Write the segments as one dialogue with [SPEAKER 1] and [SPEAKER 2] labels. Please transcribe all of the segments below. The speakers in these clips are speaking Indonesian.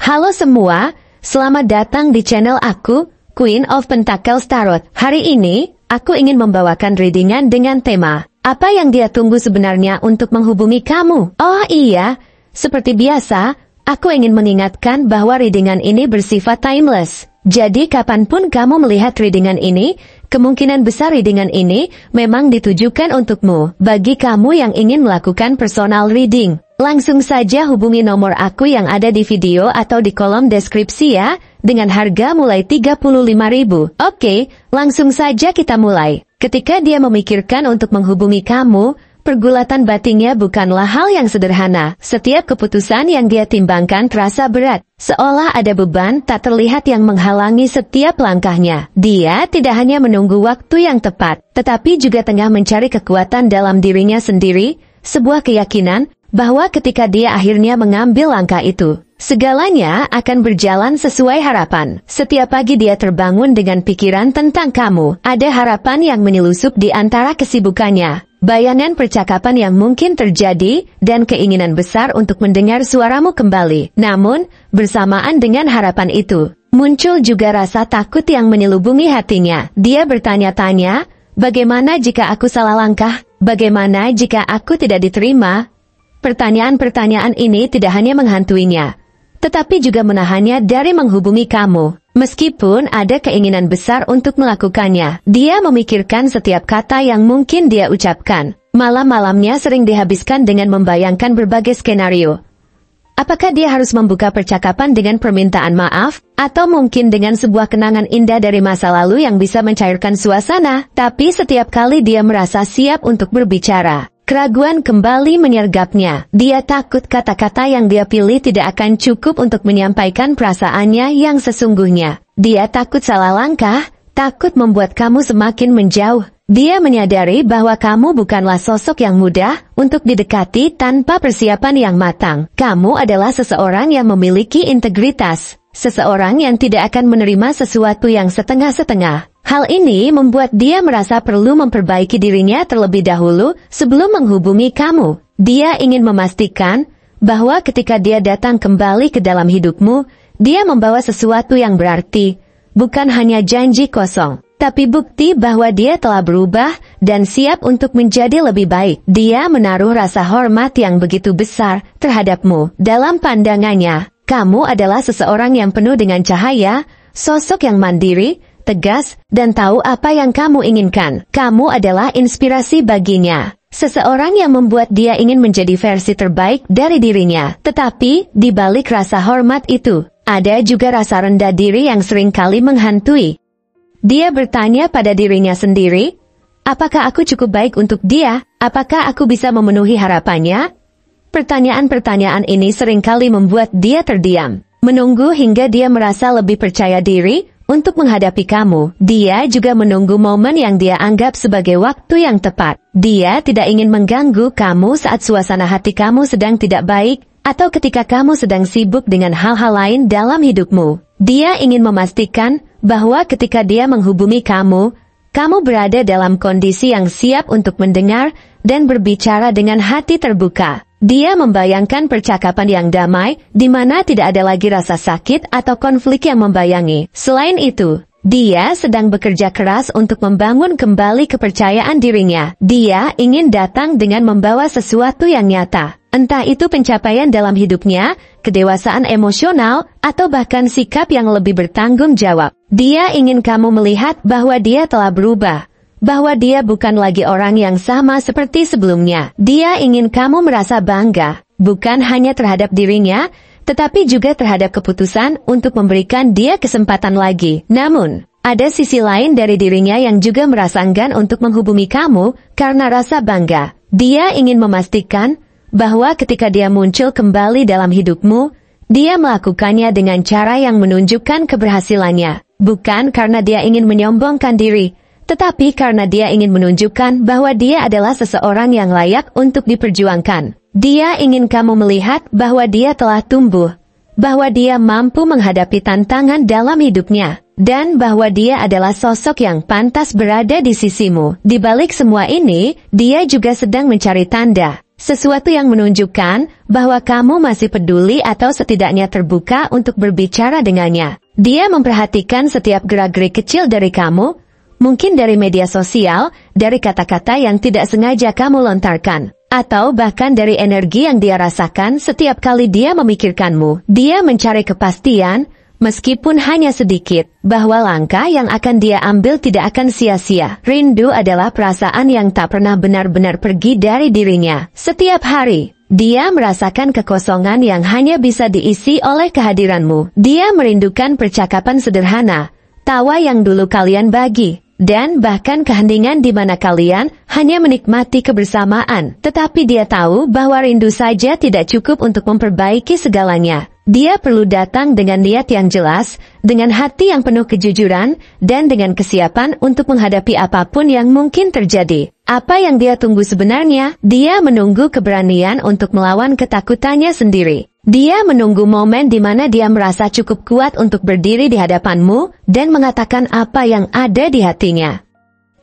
[SPEAKER 1] Halo semua, selamat datang di channel aku, Queen of Pentacles Tarot. Hari ini, aku ingin membawakan readingan dengan tema, apa yang dia tunggu sebenarnya untuk menghubungi kamu? Oh iya, seperti biasa, aku ingin mengingatkan bahwa readingan ini bersifat timeless. Jadi kapanpun kamu melihat readingan ini, kemungkinan besar readingan ini memang ditujukan untukmu. Bagi kamu yang ingin melakukan personal reading, langsung saja hubungi nomor aku yang ada di video atau di kolom deskripsi ya, dengan harga mulai 35.000. Oke, langsung saja kita mulai. Ketika dia memikirkan untuk menghubungi kamu, pergulatan batinnya bukanlah hal yang sederhana. Setiap keputusan yang dia timbangkan terasa berat, seolah ada beban tak terlihat yang menghalangi setiap langkahnya. Dia tidak hanya menunggu waktu yang tepat, tetapi juga tengah mencari kekuatan dalam dirinya sendiri, sebuah keyakinan bahwa ketika dia akhirnya mengambil langkah itu, segalanya akan berjalan sesuai harapan. Setiap pagi dia terbangun dengan pikiran tentang kamu. Ada harapan yang menyelusup di antara kesibukannya, bayangan percakapan yang mungkin terjadi, dan keinginan besar untuk mendengar suaramu kembali. Namun, bersamaan dengan harapan itu, muncul juga rasa takut yang menyelubungi hatinya. Dia bertanya-tanya, bagaimana jika aku salah langkah? Bagaimana jika aku tidak diterima? Pertanyaan-pertanyaan ini tidak hanya menghantuinya, tetapi juga menahannya dari menghubungi kamu. Meskipun ada keinginan besar untuk melakukannya, dia memikirkan setiap kata yang mungkin dia ucapkan. Malam-malamnya sering dihabiskan dengan membayangkan berbagai skenario. Apakah dia harus membuka percakapan dengan permintaan maaf, atau mungkin dengan sebuah kenangan indah dari masa lalu yang bisa mencairkan suasana? Tapi setiap kali dia merasa siap untuk berbicara, keraguan kembali menyergapnya. Dia takut kata-kata yang dia pilih tidak akan cukup untuk menyampaikan perasaannya yang sesungguhnya. Dia takut salah langkah, takut membuat kamu semakin menjauh. Dia menyadari bahwa kamu bukanlah sosok yang mudah untuk didekati tanpa persiapan yang matang. Kamu adalah seseorang yang memiliki integritas, seseorang yang tidak akan menerima sesuatu yang setengah-setengah. Hal ini membuat dia merasa perlu memperbaiki dirinya terlebih dahulu sebelum menghubungi kamu. Dia ingin memastikan bahwa ketika dia datang kembali ke dalam hidupmu, dia membawa sesuatu yang berarti, bukan hanya janji kosong, tapi bukti bahwa dia telah berubah dan siap untuk menjadi lebih baik. Dia menaruh rasa hormat yang begitu besar terhadapmu. Dalam pandangannya, kamu adalah seseorang yang penuh dengan cahaya, sosok yang mandiri, tegas, dan tahu apa yang kamu inginkan. Kamu adalah inspirasi baginya, seseorang yang membuat dia ingin menjadi versi terbaik dari dirinya. Tetapi, di balik rasa hormat itu, ada juga rasa rendah diri yang seringkali menghantui. Dia bertanya pada dirinya sendiri, apakah aku cukup baik untuk dia? Apakah aku bisa memenuhi harapannya? Pertanyaan-pertanyaan ini seringkali membuat dia terdiam, menunggu hingga dia merasa lebih percaya diri untuk menghadapi kamu. Dia juga menunggu momen yang dia anggap sebagai waktu yang tepat. Dia tidak ingin mengganggu kamu saat suasana hati kamu sedang tidak baik, atau ketika kamu sedang sibuk dengan hal-hal lain dalam hidupmu. Dia ingin memastikan bahwa ketika dia menghubungi kamu, kamu berada dalam kondisi yang siap untuk mendengar dan berbicara dengan hati terbuka. Dia membayangkan percakapan yang damai, di mana tidak ada lagi rasa sakit atau konflik yang membayangi. Selain itu, dia sedang bekerja keras untuk membangun kembali kepercayaan dirinya. Dia ingin datang dengan membawa sesuatu yang nyata. Entah itu pencapaian dalam hidupnya, kedewasaan emosional, atau bahkan sikap yang lebih bertanggung jawab. Dia ingin kamu melihat bahwa dia telah berubah, bahwa dia bukan lagi orang yang sama seperti sebelumnya. Dia ingin kamu merasa bangga, bukan hanya terhadap dirinya, tetapi juga terhadap keputusan untuk memberikan dia kesempatan lagi. Namun, ada sisi lain dari dirinya yang juga merasa enggan untuk menghubungi kamu karena rasa bangga. Dia ingin memastikan bahwa ketika dia muncul kembali dalam hidupmu, dia melakukannya dengan cara yang menunjukkan keberhasilannya, bukan karena dia ingin menyombongkan diri, tetapi karena dia ingin menunjukkan bahwa dia adalah seseorang yang layak untuk diperjuangkan. Dia ingin kamu melihat bahwa dia telah tumbuh, bahwa dia mampu menghadapi tantangan dalam hidupnya, dan bahwa dia adalah sosok yang pantas berada di sisimu. Di balik semua ini, dia juga sedang mencari tanda Sesuatu yang menunjukkan bahwa kamu masih peduli atau setidaknya terbuka untuk berbicara dengannya. Dia memperhatikan setiap gerak-gerik kecil dari kamu, mungkin dari media sosial, dari kata-kata yang tidak sengaja kamu lontarkan, atau bahkan dari energi yang dia rasakan setiap kali dia memikirkanmu. Dia mencari kepastian, meskipun hanya sedikit, bahwa langkah yang akan dia ambil tidak akan sia-sia. Rindu adalah perasaan yang tak pernah benar-benar pergi dari dirinya. Setiap hari, dia merasakan kekosongan yang hanya bisa diisi oleh kehadiranmu. Dia merindukan percakapan sederhana, tawa yang dulu kalian bagi, dan bahkan keheningan di mana kalian hanya menikmati kebersamaan. Tetapi dia tahu bahwa rindu saja tidak cukup untuk memperbaiki segalanya. Dia perlu datang dengan niat yang jelas, dengan hati yang penuh kejujuran, dan dengan kesiapan untuk menghadapi apapun yang mungkin terjadi. Apa yang dia tunggu sebenarnya? Dia menunggu keberanian untuk melawan ketakutannya sendiri. Dia menunggu momen di mana dia merasa cukup kuat untuk berdiri di hadapanmu dan mengatakan apa yang ada di hatinya.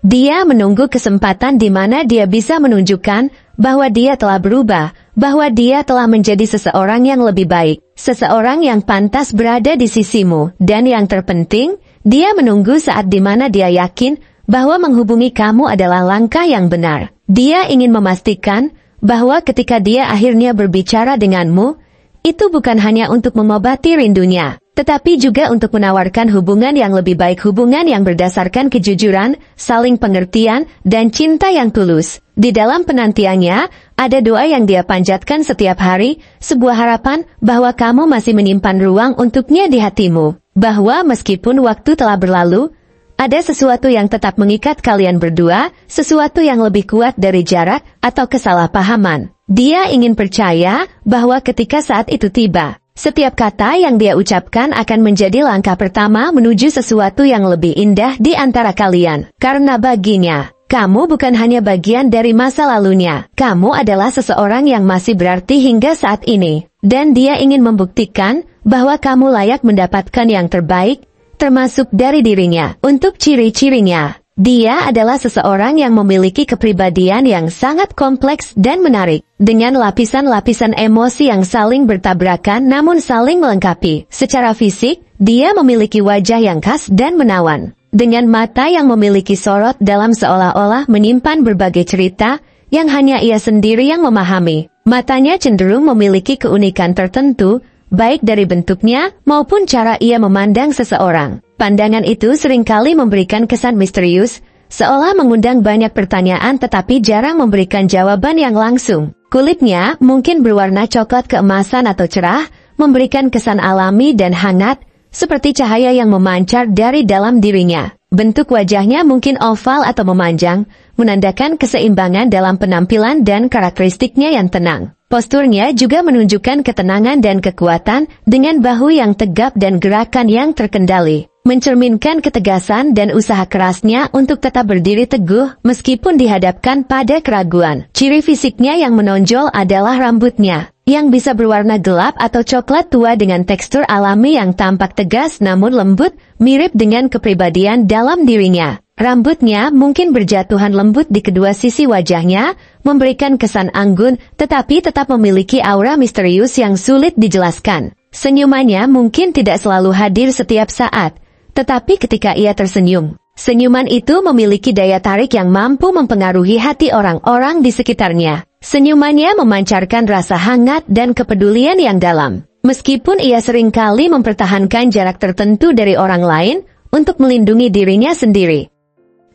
[SPEAKER 1] Dia menunggu kesempatan di mana dia bisa menunjukkan bahwa dia telah berubah, bahwa dia telah menjadi seseorang yang lebih baik, seseorang yang pantas berada di sisimu, dan yang terpenting, dia menunggu saat di mana dia yakin bahwa menghubungi kamu adalah langkah yang benar. Dia ingin memastikan bahwa ketika dia akhirnya berbicara denganmu, itu bukan hanya untuk mengobati rindunya, tetapi juga untuk menawarkan hubungan yang lebih baik, hubungan yang berdasarkan kejujuran, saling pengertian, dan cinta yang tulus. Di dalam penantiannya, ada doa yang dia panjatkan setiap hari, sebuah harapan bahwa kamu masih menyimpan ruang untuknya di hatimu, bahwa meskipun waktu telah berlalu, ada sesuatu yang tetap mengikat kalian berdua, sesuatu yang lebih kuat dari jarak atau kesalahpahaman. Dia ingin percaya bahwa ketika saat itu tiba, setiap kata yang dia ucapkan akan menjadi langkah pertama menuju sesuatu yang lebih indah di antara kalian. Karena baginya, kamu bukan hanya bagian dari masa lalunya. Kamu adalah seseorang yang masih berarti hingga saat ini. Dan dia ingin membuktikan bahwa kamu layak mendapatkan yang terbaik, termasuk dari dirinya. Untuk ciri-cirinya, dia adalah seseorang yang memiliki kepribadian yang sangat kompleks dan menarik, dengan lapisan-lapisan emosi yang saling bertabrakan namun saling melengkapi. Secara fisik, dia memiliki wajah yang khas dan menawan, dengan mata yang memiliki sorot dalam seolah-olah menyimpan berbagai cerita yang hanya ia sendiri yang memahami. Matanya cenderung memiliki keunikan tertentu, baik dari bentuknya maupun cara ia memandang seseorang. Pandangan itu seringkali memberikan kesan misterius, seolah mengundang banyak pertanyaan tetapi jarang memberikan jawaban yang langsung. Kulitnya mungkin berwarna coklat keemasan atau cerah, memberikan kesan alami dan hangat, seperti cahaya yang memancar dari dalam dirinya. Bentuk wajahnya mungkin oval atau memanjang, menandakan keseimbangan dalam penampilan dan karakteristiknya yang tenang. Posturnya juga menunjukkan ketenangan dan kekuatan dengan bahu yang tegap dan gerakan yang terkendali, mencerminkan ketegasan dan usaha kerasnya untuk tetap berdiri teguh meskipun dihadapkan pada keraguan. Ciri fisiknya yang menonjol adalah rambutnya, yang bisa berwarna gelap atau coklat tua dengan tekstur alami yang tampak tegas namun lembut, mirip dengan kepribadian dalam dirinya. Rambutnya mungkin berjatuhan lembut di kedua sisi wajahnya, memberikan kesan anggun tetapi tetap memiliki aura misterius yang sulit dijelaskan. Senyumannya mungkin tidak selalu hadir setiap saat, tetapi ketika ia tersenyum, senyuman itu memiliki daya tarik yang mampu mempengaruhi hati orang-orang di sekitarnya. Senyumannya memancarkan rasa hangat dan kepedulian yang dalam, meskipun ia seringkali mempertahankan jarak tertentu dari orang lain untuk melindungi dirinya sendiri.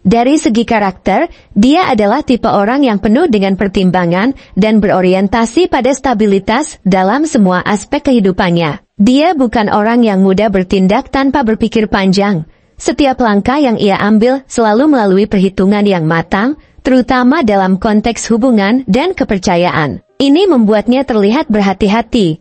[SPEAKER 1] Dari segi karakter, dia adalah tipe orang yang penuh dengan pertimbangan dan berorientasi pada stabilitas dalam semua aspek kehidupannya. Dia bukan orang yang mudah bertindak tanpa berpikir panjang. Setiap langkah yang ia ambil selalu melalui perhitungan yang matang, terutama dalam konteks hubungan dan kepercayaan. Ini membuatnya terlihat berhati-hati.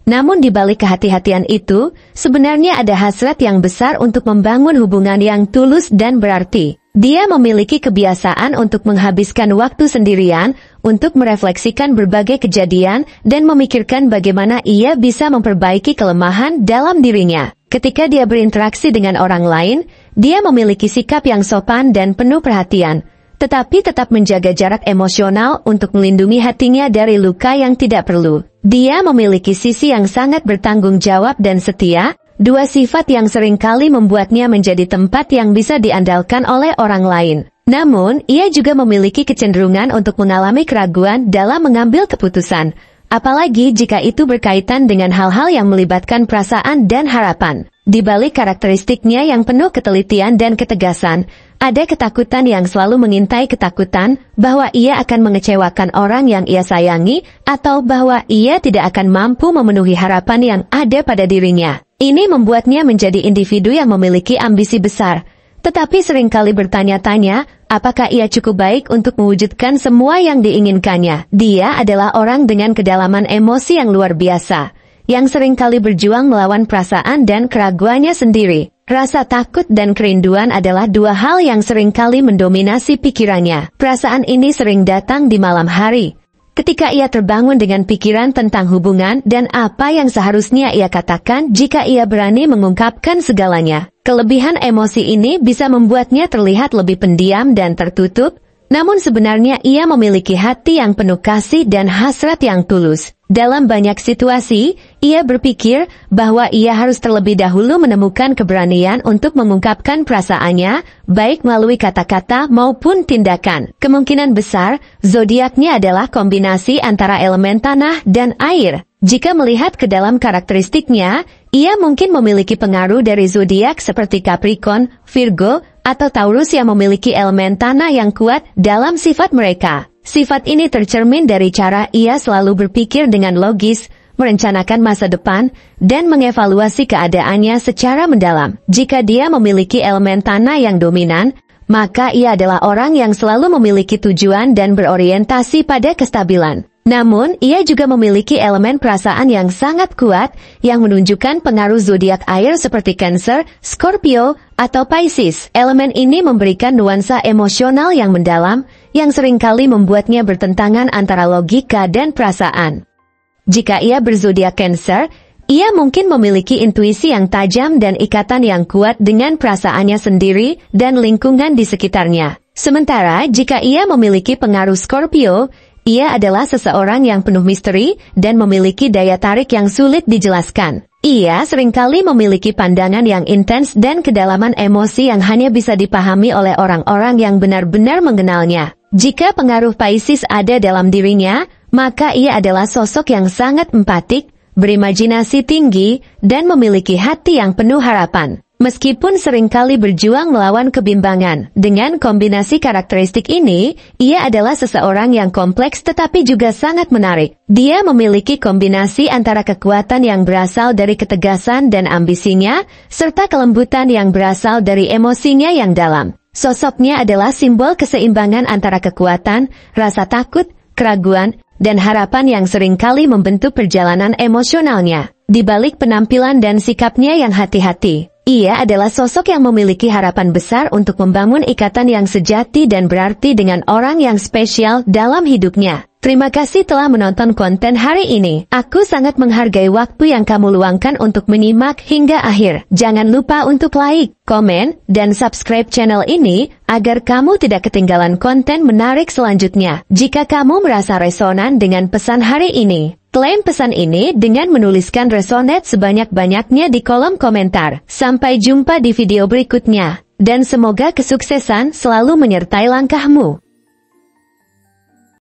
[SPEAKER 1] Namun di balik kehati-hatian itu, sebenarnya ada hasrat yang besar untuk membangun hubungan yang tulus dan berarti. Dia memiliki kebiasaan untuk menghabiskan waktu sendirian, untuk merefleksikan berbagai kejadian, dan memikirkan bagaimana ia bisa memperbaiki kelemahan dalam dirinya. Ketika dia berinteraksi dengan orang lain, dia memiliki sikap yang sopan dan penuh perhatian, tetapi tetap menjaga jarak emosional untuk melindungi hatinya dari luka yang tidak perlu. Dia memiliki sisi yang sangat bertanggung jawab dan setia, dua sifat yang seringkali membuatnya menjadi tempat yang bisa diandalkan oleh orang lain. Namun, ia juga memiliki kecenderungan untuk mengalami keraguan dalam mengambil keputusan, apalagi jika itu berkaitan dengan hal-hal yang melibatkan perasaan dan harapan. Di balik karakteristiknya yang penuh ketelitian dan ketegasan, ada ketakutan yang selalu mengintai ketakutan bahwa ia akan mengecewakan orang yang ia sayangi atau bahwa ia tidak akan mampu memenuhi harapan yang ada pada dirinya. Ini membuatnya menjadi individu yang memiliki ambisi besar, tetapi seringkali bertanya-tanya apakah ia cukup baik untuk mewujudkan semua yang diinginkannya. Dia adalah orang dengan kedalaman emosi yang luar biasa, yang seringkali berjuang melawan perasaan dan keraguannya sendiri. Rasa takut dan kerinduan adalah dua hal yang seringkali mendominasi pikirannya. Perasaan ini sering datang di malam hari, ketika ia terbangun dengan pikiran tentang hubungan dan apa yang seharusnya ia katakan jika ia berani mengungkapkan segalanya. Kelebihan emosi ini bisa membuatnya terlihat lebih pendiam dan tertutup, namun sebenarnya ia memiliki hati yang penuh kasih dan hasrat yang tulus. Dalam banyak situasi, ia berpikir bahwa ia harus terlebih dahulu menemukan keberanian untuk mengungkapkan perasaannya, baik melalui kata-kata maupun tindakan. Kemungkinan besar, zodiaknya adalah kombinasi antara elemen tanah dan air. Jika melihat ke dalam karakteristiknya, ia mungkin memiliki pengaruh dari zodiak seperti Capricorn, Virgo, atau Taurus yang memiliki elemen tanah yang kuat dalam sifat mereka. Sifat ini tercermin dari cara ia selalu berpikir dengan logis, merencanakan masa depan, dan mengevaluasi keadaannya secara mendalam. Jika dia memiliki elemen tanah yang dominan, maka ia adalah orang yang selalu memiliki tujuan dan berorientasi pada kestabilan. Namun, ia juga memiliki elemen perasaan yang sangat kuat yang menunjukkan pengaruh zodiak air seperti Cancer, Scorpio, atau Pisces. Elemen ini memberikan nuansa emosional yang mendalam, yang seringkali membuatnya bertentangan antara logika dan perasaan. Jika ia berzodiak Cancer, ia mungkin memiliki intuisi yang tajam dan ikatan yang kuat dengan perasaannya sendiri dan lingkungan di sekitarnya. Sementara jika ia memiliki pengaruh Scorpio, ia adalah seseorang yang penuh misteri dan memiliki daya tarik yang sulit dijelaskan. Ia seringkali memiliki pandangan yang intens dan kedalaman emosi yang hanya bisa dipahami oleh orang-orang yang benar-benar mengenalnya. Jika pengaruh Pisces ada dalam dirinya, maka ia adalah sosok yang sangat empatik, berimajinasi tinggi, dan memiliki hati yang penuh harapan. Meskipun seringkali berjuang melawan kebimbangan, dengan kombinasi karakteristik ini, ia adalah seseorang yang kompleks tetapi juga sangat menarik. Dia memiliki kombinasi antara kekuatan yang berasal dari ketegasan dan ambisinya, serta kelembutan yang berasal dari emosinya yang dalam. Sosoknya adalah simbol keseimbangan antara kekuatan, rasa takut, keraguan, dan harapan yang seringkali membentuk perjalanan emosionalnya. Di balik penampilan dan sikapnya yang hati-hati, ia adalah sosok yang memiliki harapan besar untuk membangun ikatan yang sejati dan berarti dengan orang yang spesial dalam hidupnya. Terima kasih telah menonton konten hari ini. Aku sangat menghargai waktu yang kamu luangkan untuk menyimak hingga akhir. Jangan lupa untuk like, komen, dan subscribe channel ini agar kamu tidak ketinggalan konten menarik selanjutnya. Jika kamu merasa resonan dengan pesan hari ini, klaim pesan ini dengan menuliskan resonate sebanyak-banyaknya di kolom komentar. Sampai jumpa di video berikutnya, dan semoga kesuksesan selalu menyertai langkahmu.